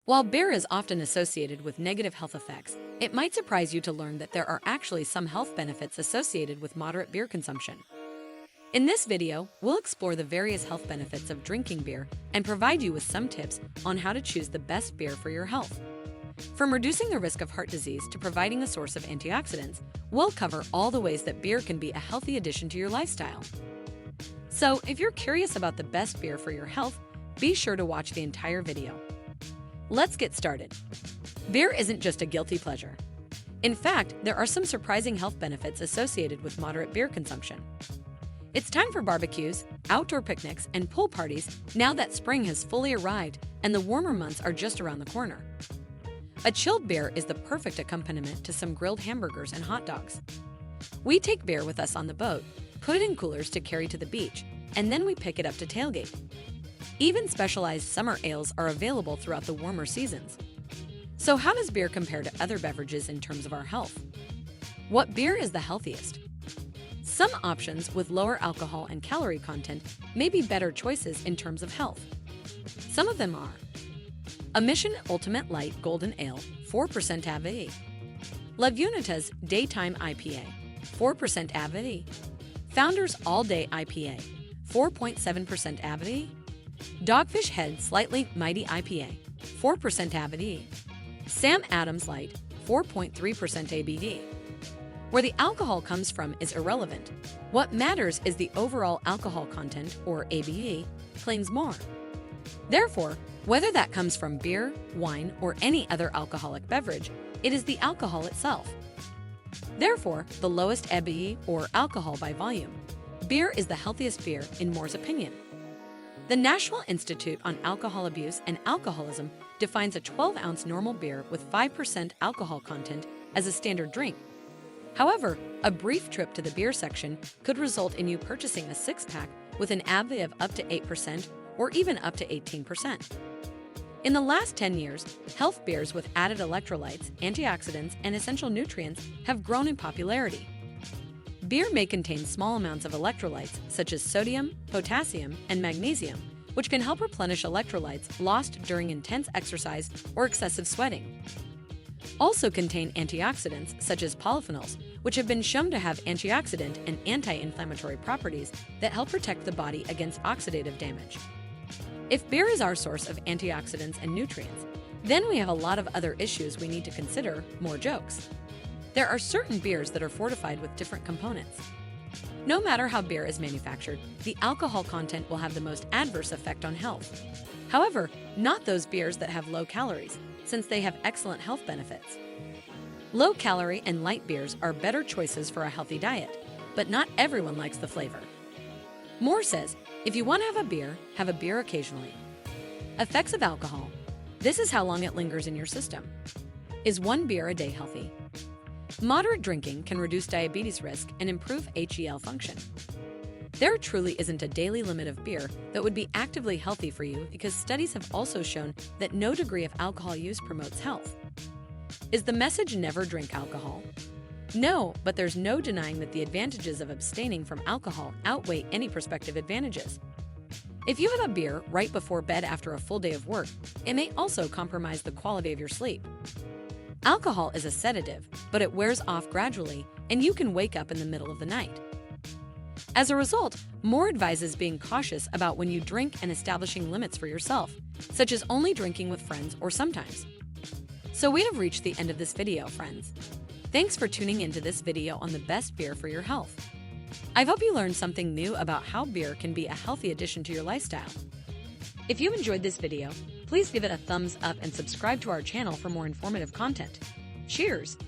While beer is often associated with negative health effects, it might surprise you to learn that there are actually some health benefits associated with moderate beer consumption. In this video, we'll explore the various health benefits of drinking beer and provide you with some tips on how to choose the best beer for your health. From reducing the risk of heart disease to providing a source of antioxidants, we'll cover all the ways that beer can be a healthy addition to your lifestyle. So, if you're curious about the best beer for your health, be sure to watch the entire video. Let's get started. Beer isn't just a guilty pleasure. In fact, there are some surprising health benefits associated with moderate beer consumption. It's time for barbecues, outdoor picnics, and pool parties now that spring has fully arrived and the warmer months are just around the corner. A chilled beer is the perfect accompaniment to some grilled hamburgers and hot dogs. We take beer with us on the boat, put it in coolers to carry to the beach, and then we pick it up to tailgate. Even specialized summer ales are available throughout the warmer seasons. So how does beer compare to other beverages in terms of our health? What beer is the healthiest? Some options with lower alcohol and calorie content may be better choices in terms of health. Some of them are a Mission Ultimate Light Golden Ale, 4% ABV. Lagunitas Daytime IPA, 4% ABV. Founders All Day IPA, 4.7% ABV. Dogfish Head Slightly Mighty IPA, 4% ABV. Sam Adams Light, 4.3% ABV. Where the alcohol comes from is irrelevant. What matters is the overall alcohol content, or ABV, claims more. Therefore, whether that comes from beer, wine, or any other alcoholic beverage, it is the alcohol itself. Therefore, the lowest ABV, or alcohol by volume, beer is the healthiest beer in Moore's opinion. The National Institute on Alcohol Abuse and Alcoholism defines a 12-ounce normal beer with 5% alcohol content as a standard drink. However, a brief trip to the beer section could result in you purchasing a six-pack with an ABV of up to 8% or even up to 18%. In the last 10 years, health beers with added electrolytes, antioxidants, and essential nutrients have grown in popularity. Beer may contain small amounts of electrolytes such as sodium, potassium, and magnesium, which can help replenish electrolytes lost during intense exercise or excessive sweating. Also contain antioxidants such as polyphenols, which have been shown to have antioxidant and anti-inflammatory properties that help protect the body against oxidative damage. If beer is our source of antioxidants and nutrients, then we have a lot of other issues we need to consider, more jokes. There are certain beers that are fortified with different components. No matter how beer is manufactured, the alcohol content will have the most adverse effect on health. However, not those beers that have low calories, since they have excellent health benefits. Low-calorie and light beers are better choices for a healthy diet, but not everyone likes the flavor. Moore says, if you want to have a beer occasionally. Effects of alcohol. This is how long it lingers in your system. Is one beer a day healthy? Moderate drinking can reduce diabetes risk and improve HEL function. There truly isn't a daily limit of beer that would be actively healthy for you because studies have also shown that no degree of alcohol use promotes health. Is the message never drink alcohol? No, but there's no denying that the advantages of abstaining from alcohol outweigh any prospective advantages. If you have a beer right before bed after a full day of work, it may also compromise the quality of your sleep. Alcohol is a sedative, but it wears off gradually, and you can wake up in the middle of the night. As a result, Moore advises being cautious about when you drink and establishing limits for yourself, such as only drinking with friends or sometimes. So we have reached the end of this video, friends. Thanks for tuning into this video on the best beer for your health. I hope you learned something new about how beer can be a healthy addition to your lifestyle. If you enjoyed this video, please give it a thumbs up and subscribe to our channel for more informative content. Cheers!